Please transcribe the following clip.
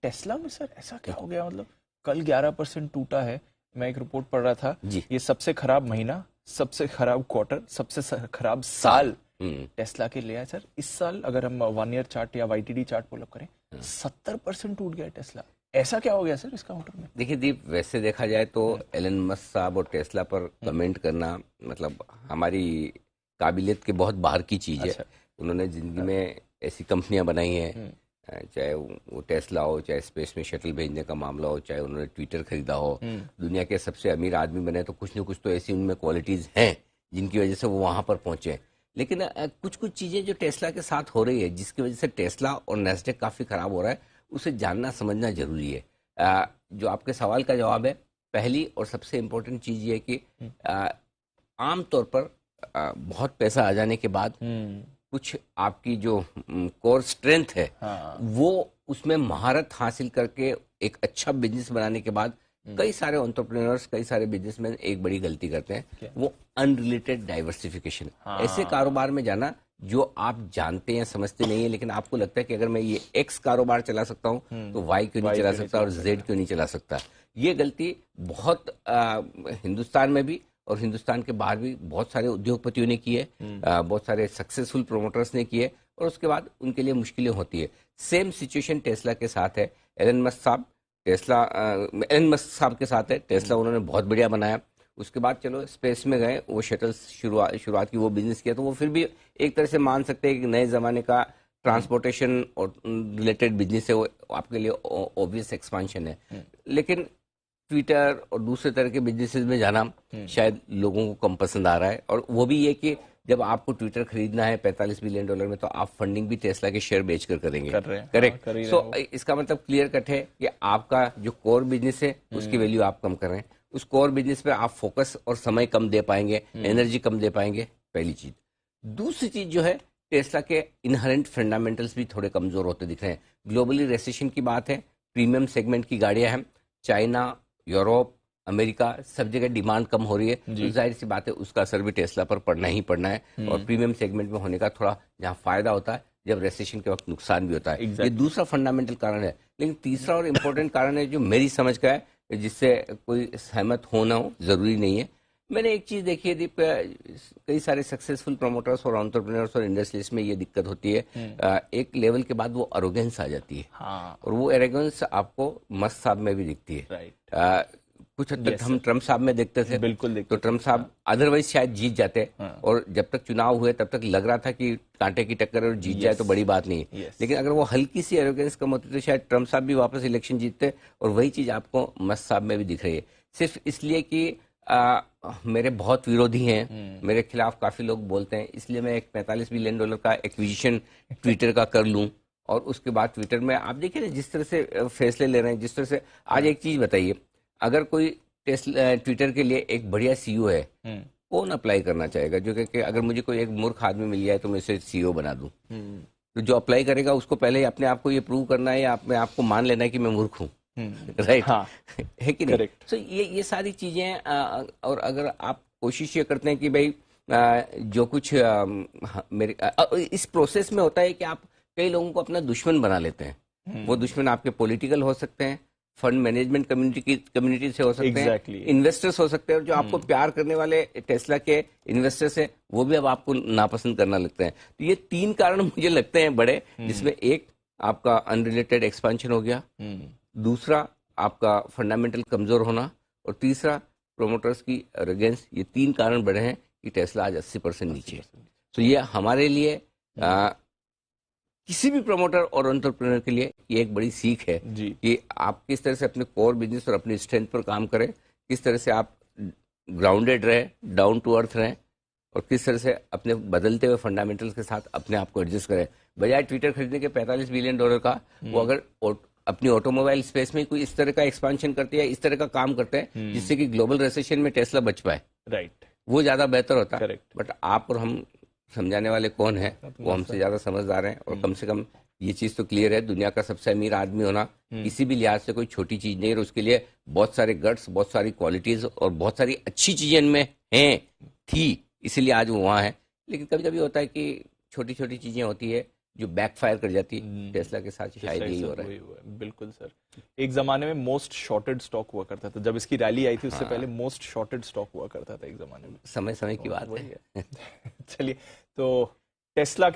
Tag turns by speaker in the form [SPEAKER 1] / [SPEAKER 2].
[SPEAKER 1] Tesla में sir ऐसा क्या हो गया? मतलब कल 11% टूटा है। मैं एक रिपोर्ट पढ़ रहा था,
[SPEAKER 2] जी।
[SPEAKER 1] ये सबसे खराब महीना, सबसे खराब क्वार्टर, सबसे खराब साल टेस्ला के लिए है सर। इस साल अगर हम 1 ईयर चार्ट या वाईटीडी चार्ट पुल अप करें, 70% टूट गया है टेस्ला। ऐसा क्या हो गया सर इसका मोटर में?
[SPEAKER 2] देखिए दीप, वैसे देखा जाए तो एलन मस्क साहब और टेस्ला पर कमेंट करना मतलब हमारी काबिलियत के बहुत बाहर की चीज़ है।
[SPEAKER 1] अच्छा।
[SPEAKER 2] उन्होंने जिंदगी में ऐसी कंपनियां बनाई हैं, चाहे वो टेस्ला हो, चाहे स्पेस में शटल भेजने का मामला हो, चाहे उन्होंने ट्विटर खरीदा हो, दुनिया के सबसे अमीर आदमी बने, तो कुछ न कुछ तो ऐसी उनमें क्वालिटीज़ हैं जिनकी वजह से वो वहाँ पर पहुँचे। लेकिन कुछ कुछ चीज़ें जो टेस्ला के साथ हो रही है, जिसकी वजह से टेस्ला और नैस्डैक काफ़ी ख़राब हो रहा है, उसे जानना समझना जरूरी है। जो आपके सवाल का जवाब है, पहली और सबसे इम्पोर्टेंट चीज़ ये है कि आमतौर पर बहुत पैसा आ जाने के बाद कुछ आपकी जो कोर स्ट्रेंथ है, वो उसमें महारत हासिल करके एक अच्छा बिजनेस बनाने के बाद कई सारे एंटरप्रेन्योर्स, कई सारे बिजनेसमैन एक बड़ी गलती करते हैं, वो अनरिलेटेड डाइवर्सिफिकेशन। ऐसे कारोबार में जाना जो आप जानते हैं, समझते नहीं है, लेकिन आपको लगता है कि अगर मैं ये एक्स कारोबार चला सकता हूँ तो वाई क्यों नहीं चला सकता और जेड क्यों नहीं चला सकता। ये गलती बहुत हिंदुस्तान में भी और हिंदुस्तान के बाहर भी बहुत सारे उद्योगपतियों ने की है, बहुत सारे सक्सेसफुल प्रोमोटर्स ने की है, और उसके बाद उनके लिए मुश्किलें होती है। सेम सिचुएशन टेस्ला के साथ है। एलन मस्क साहब के साथ है। टेस्ला उन्होंने बहुत बढ़िया बनाया, उसके बाद चलो स्पेस में गए, वो शटल शुरुआत की, वो बिजनेस किया, तो वो फिर भी एक तरह से मान सकते हैं कि नए जमाने का ट्रांसपोर्टेशन और रिलेटेड बिजनेस है, वो आपके लिए ऑब्वियस एक्सपांशन है। लेकिन ट्विटर और दूसरे तरह के बिजनेसेस में जाना शायद लोगों को कम पसंद आ रहा है, और वो भी ये कि जब आपको ट्विटर खरीदना है $45 बिलियन में, तो आप फंडिंग भी टेस्ला के शेयर बेचकर करेंगे। करेक्ट। सो इसका मतलब क्लियर कट है कि आपका जो कोर बिजनेस है उसकी वैल्यू आप कम कर रहे हैं, उस कोर बिजनेस पे आप फोकस और समय कम दे पाएंगे, एनर्जी कम दे पाएंगे, पहली चीज। दूसरी चीज जो है, टेस्ला के इनहेरेंट फंडामेंटल्स भी थोड़े कमजोर होते दिख रहे हैं। ग्लोबली रेसेशन की बात है, प्रीमियम सेगमेंट की गाड़ियां हैं, चाइना, यूरोप, अमेरिका, सब जगह डिमांड कम हो रही है, तो जाहिर सी बात है उसका असर भी टेस्ला पर पड़ना ही पड़ना है। और प्रीमियम सेगमेंट में होने का थोड़ा जहां फायदा होता है, जब रेसेशन के वक्त नुकसान भी होता है। ये दूसरा फंडामेंटल कारण है। लेकिन तीसरा और इम्पोर्टेंट कारण है जो मेरी समझ का है, जिससे कोई सहमत होना हो जरूरी नहीं है। मैंने एक चीज देखी है दीप, कई सारे सक्सेसफुल प्रमोटर्स और एंटरप्रेन्योर्स और इंडस्ट्रीज में ये दिक्कत होती है, एक लेवल के बाद वो अरोगेंस आ जाती है। और वो एरोगेंस आपको मस्क साहब में भी दिखती है। कुछ हद तक हम ट्रम्प साहब में देखते थे, बिल्कुल तो ट्रम्प साहब अदरवाइज शायद जीत जाते, और जब तक चुनाव हुए तब तक लग रहा था कि कांटे की टक्कर और जीत जाए तो बड़ी बात नहीं है। लेकिन अगर वो हल्की सी एरोगेंस कम होती तो शायद ट्रम्प साहब भी वापस इलेक्शन जीतते, और वही चीज आपको मस्क साहब में भी दिख रही है। सिर्फ इसलिए कि मेरे बहुत विरोधी हैं, मेरे खिलाफ काफी लोग बोलते हैं, इसलिए मैं एक $45 बिलियन का एक्विजिशन ट्विटर का कर लूं, और उसके बाद ट्विटर में आप देखिए ना जिस तरह से फैसले ले रहे हैं, जिस तरह से आज एक चीज बताइए, अगर कोई ट्विटर के लिए एक बढ़िया सीईओ है, कौन अप्लाई करना चाहेगा? जो कि अगर मुझे कोई एक मूर्ख आदमी मिल जाए तो मैं इसे सीईओ बना दूं, तो जो अप्लाई करेगा उसको पहले अपने आप को ये प्रूव करना है या अपने आप को मान लेना है कि मैं मूर्ख हूं, राइट? है कि नहीं? तो ये सारी चीजें, और अगर आप कोशिश ये करते हैं कि भाई जो कुछ मेरे इस प्रोसेस में होता है कि आप कई लोगों को अपना दुश्मन बना लेते हैं। वो दुश्मन आपके पॉलिटिकल हो सकते हैं, फंड मैनेजमेंट कम्युनिटी से हो सकते हैं, इन्वेस्टर्स हो सकते हैं, और जो आपको प्यार करने वाले टेस्ला के इन्वेस्टर्स हैं वो भी अब आपको नापसंद करना लगते हैं। तो ये 3 कारण मुझे लगते हैं बड़े, जिसमें एक आपका अनरिलेटेड एक्सपेंशन हो गया, दूसरा आपका फंडामेंटल कमजोर होना, और तीसरा प्रोमोटर्स की अरेगेंस। ये 3 कारण बड़े हैं कि टेस्ला आज 80% नीचे है। तो ये हमारे लिए किसी भी प्रमोटर और एंटरप्रेन्योर के लिए ये एक बड़ी सीख है कि आप किस तरह से अपने कोर बिजनेस और अपनी स्ट्रेंथ पर काम करें, किस तरह से आप ग्राउंडेड रहे, डाउन टू अर्थ रहें, और किस तरह से अपने बदलते हुए फंडामेंटल्स के साथ अपने आप को एडजस्ट करें। बजाय ट्विटर खरीदने के $45 बिलियन का, वो अगर अपनी ऑटोमोबाइल स्पेस में कोई इस तरह का एक्सपांशन करते हैं, इस तरह का काम करते हैं जिससे कि ग्लोबल रिसेशन में टेस्ला बच पाए, राइट, वो ज्यादा बेहतर होता है। बट आप और हम समझाने वाले कौन है, वो हमसे ज्यादा समझदार हैं, और कम से कम ये चीज तो क्लियर है, दुनिया का सबसे अमीर आदमी होना किसी भी लिहाज से कोई छोटी चीज नहीं है, और उसके लिए बहुत सारे गट्स, बहुत सारी क्वालिटीज और बहुत सारी अच्छी चीजें इनमें हैं, थी, इसीलिए आज वो वहाँ है। लेकिन कभी कभी होता है कि छोटी छोटी चीजें होती है जो बैकफायर कर जाती, टेस्ला के साथ शायद यही हो रहा है।
[SPEAKER 1] वही हुआ है, बिल्कुल सर। एक जमाने में मोस्ट शॉर्टेड स्टॉक हुआ करता था, जब इसकी रैली आई थी उससे पहले मोस्ट शॉर्टेड स्टॉक हुआ करता था एक जमाने में।
[SPEAKER 2] समय समय की बात
[SPEAKER 1] वही
[SPEAKER 2] है।
[SPEAKER 1] है। चलिए, तो टेस्ला के